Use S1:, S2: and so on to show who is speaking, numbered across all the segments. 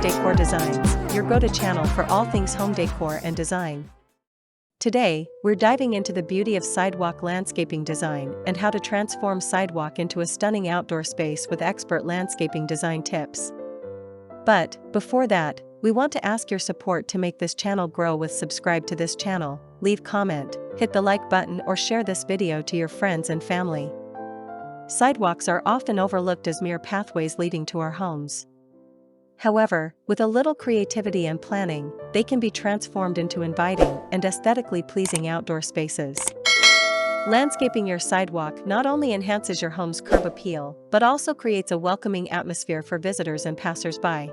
S1: Decor Designs, your go-to channel for all things home decor and design. Today, we're diving into the beauty of sidewalk landscaping design and how to transform sidewalk into a stunning outdoor space with expert landscaping design tips. But, before that, we want to ask your support to make this channel grow with subscribe to this channel, leave comment, hit the like button or share this video to your friends and family. Sidewalks are often overlooked as mere pathways leading to our homes. However, with a little creativity and planning, they can be transformed into inviting and aesthetically pleasing outdoor spaces. Landscaping your sidewalk not only enhances your home's curb appeal, but also creates a welcoming atmosphere for visitors and passers-by.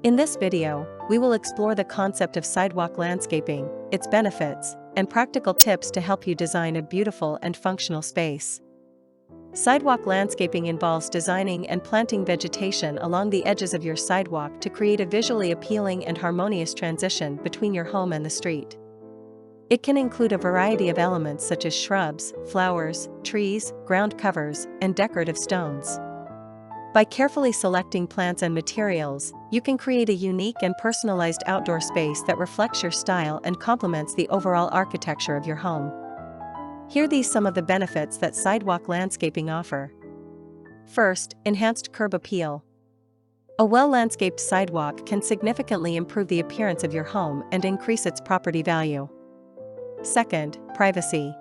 S1: In this video, we will explore the concept of sidewalk landscaping, its benefits, and practical tips to help you design a beautiful and functional space. Sidewalk landscaping involves designing and planting vegetation along the edges of your sidewalk to create a visually appealing and harmonious transition between your home and the street. It can include a variety of elements such as shrubs, flowers, trees, ground covers, and decorative stones. By carefully selecting plants and materials, you can create a unique and personalized outdoor space that reflects your style and complements the overall architecture of your home. Here are some of the benefits that sidewalk landscaping offer. First, enhanced curb appeal. A well-landscaped sidewalk can significantly improve the appearance of your home and increase its property value. Second, privacy.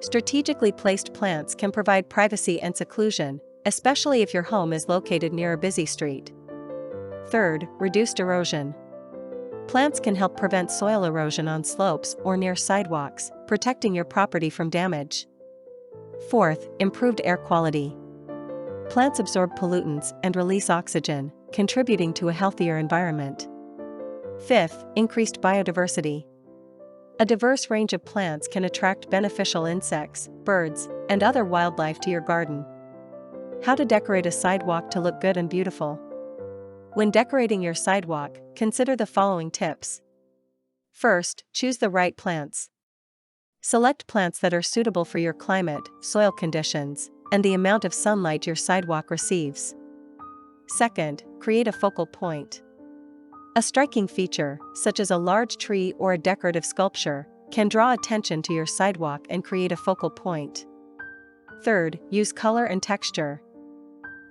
S1: Strategically placed plants can provide privacy and seclusion, especially if your home is located near a busy street. Third, reduced erosion. Plants can help prevent soil erosion on slopes or near sidewalks, protecting your property from damage. Fourth, improved air quality. Plants absorb pollutants and release oxygen, contributing to a healthier environment. Fifth, increased biodiversity. A diverse range of plants can attract beneficial insects, birds, and other wildlife to your garden. How to decorate a sidewalk to look good and beautiful. When decorating your sidewalk, consider the following tips. First, choose the right plants. Select plants that are suitable for your climate, soil conditions, and the amount of sunlight your sidewalk receives. Second, create a focal point. A striking feature, such as a large tree or a decorative sculpture, can draw attention to your sidewalk and create a focal point. Third, use color and texture.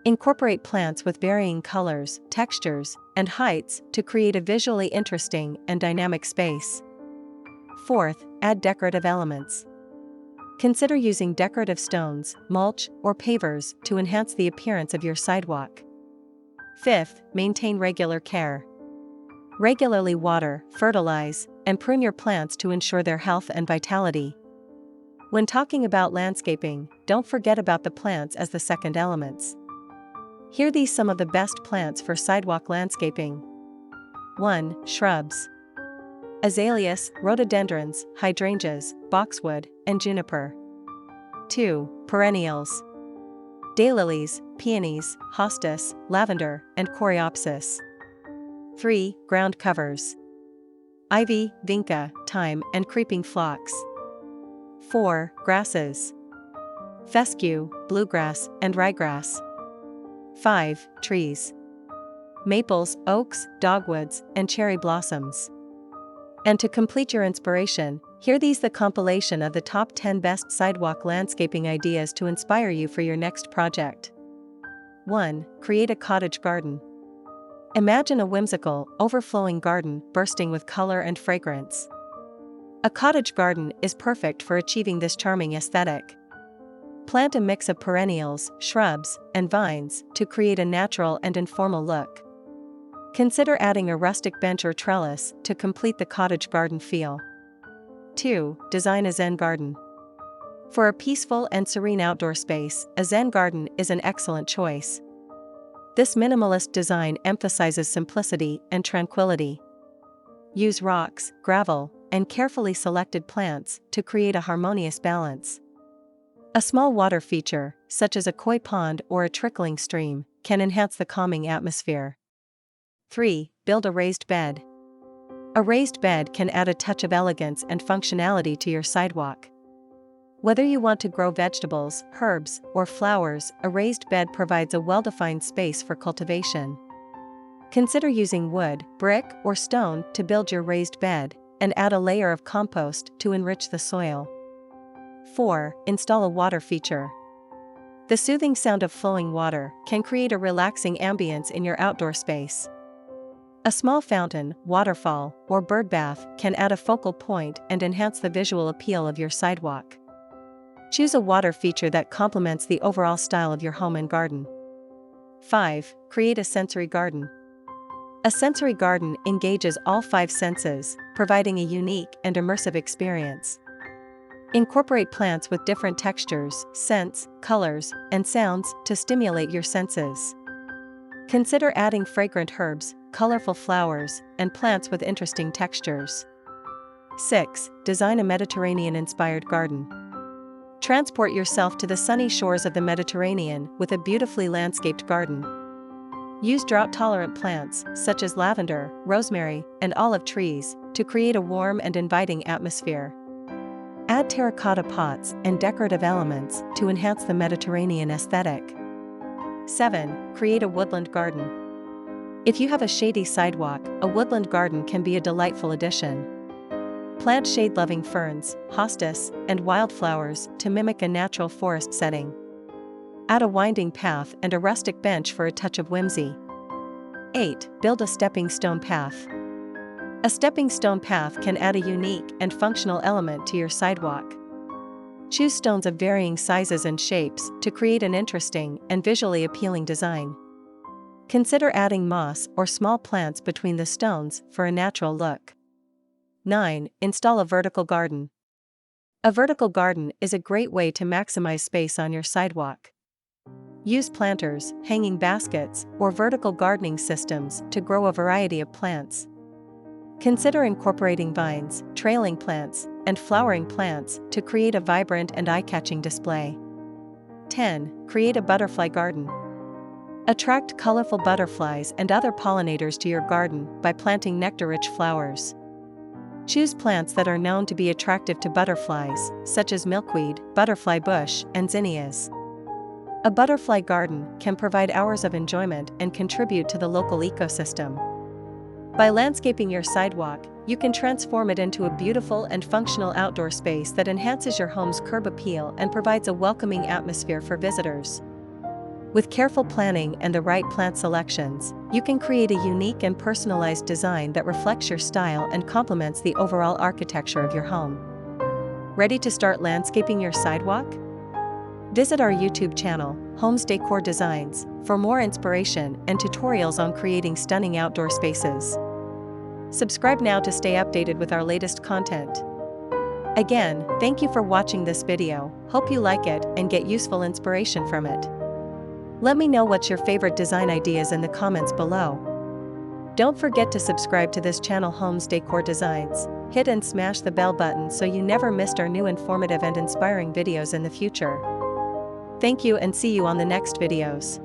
S1: Incorporate plants with varying colors, textures, and heights to create a visually interesting and dynamic space. Fourth, add decorative elements. Consider using decorative stones, mulch, or pavers to enhance the appearance of your sidewalk. Fifth, maintain regular care. Regularly water, fertilize, and prune your plants to ensure their health and vitality. When talking about landscaping, don't forget about the plants as the second elements. Here are some of the best plants for sidewalk landscaping. 1. Shrubs. Azaleas, rhododendrons, hydrangeas, boxwood, and juniper. 2. Perennials. Daylilies, peonies, hostas, lavender, and coreopsis. 3. Ground covers. Ivy, vinca, thyme, and creeping phlox. 4. Grasses. Fescue, bluegrass, and ryegrass. 5. Trees. Maples, oaks, dogwoods, and cherry blossoms. And to complete your inspiration, here are the compilation of the top 10 best sidewalk landscaping ideas to inspire you for your next project. 1. Create a cottage garden. Imagine a whimsical, overflowing garden bursting with color and fragrance. A cottage garden is perfect for achieving this charming aesthetic. Plant a mix of perennials, shrubs, and vines to create a natural and informal look. Consider adding a rustic bench or trellis to complete the cottage garden feel. 2. Design a Zen garden. For a peaceful and serene outdoor space, a Zen garden is an excellent choice. This minimalist design emphasizes simplicity and tranquility. Use rocks, gravel, and carefully selected plants to create a harmonious balance. A small water feature, such as a koi pond or a trickling stream, can enhance the calming atmosphere. 3. Build a raised bed. A raised bed can add a touch of elegance and functionality to your sidewalk. Whether you want to grow vegetables, herbs, or flowers, a raised bed provides a well-defined space for cultivation. Consider using wood, brick, or stone to build your raised bed, and add a layer of compost to enrich the soil. 4. Install a water feature. The soothing sound of flowing water can create a relaxing ambience in your outdoor space. A small fountain, waterfall, or bird bath can add a focal point and enhance the visual appeal of your sidewalk. Choose a water feature that complements the overall style of your home and garden. 5. Create a sensory garden. A sensory garden engages all 5 senses, providing a unique and immersive experience. Incorporate plants with different textures, scents, colors, and sounds to stimulate your senses. Consider adding fragrant herbs, colorful flowers, and plants with interesting textures. 6. Design a Mediterranean-inspired garden. Transport yourself to the sunny shores of the Mediterranean with a beautifully landscaped garden. Use drought-tolerant plants, such as lavender, rosemary, and olive trees, to create a warm and inviting atmosphere. Add terracotta pots and decorative elements to enhance the Mediterranean aesthetic. 7. Create a woodland garden. If you have a shady sidewalk, a woodland garden can be a delightful addition. Plant shade-loving ferns, hostas, and wildflowers to mimic a natural forest setting. Add a winding path and a rustic bench for a touch of whimsy. 8. Build a stepping stone path. A stepping stone path can add a unique and functional element to your sidewalk. Choose stones of varying sizes and shapes to create an interesting and visually appealing design. Consider adding moss or small plants between the stones for a natural look. 9. Install a vertical garden. A vertical garden is a great way to maximize space on your sidewalk. Use planters, hanging baskets, or vertical gardening systems to grow a variety of plants. Consider incorporating vines, trailing plants, and flowering plants to create a vibrant and eye-catching display. 10. Create a butterfly garden. Attract colorful butterflies and other pollinators to your garden by planting nectar-rich flowers. Choose plants that are known to be attractive to butterflies, such as milkweed, butterfly bush, and zinnias. A butterfly garden can provide hours of enjoyment and contribute to the local ecosystem. By landscaping your sidewalk, you can transform it into a beautiful and functional outdoor space that enhances your home's curb appeal and provides a welcoming atmosphere for visitors. With careful planning and the right plant selections, you can create a unique and personalized design that reflects your style and complements the overall architecture of your home. Ready to start landscaping your sidewalk? Visit our YouTube channel, Homes Decor Designs, for more inspiration and tutorials on creating stunning outdoor spaces. Subscribe now to stay updated with our latest content. Again, thank you for watching this video. Hope you like it and get useful inspiration from it. Let me know what's your favorite design ideas in the comments below. Don't forget to subscribe to this channel, Homes Decor Designs. Hit and smash the bell button so you never missed our new informative and inspiring videos in the future. Thank you and see you on the next videos.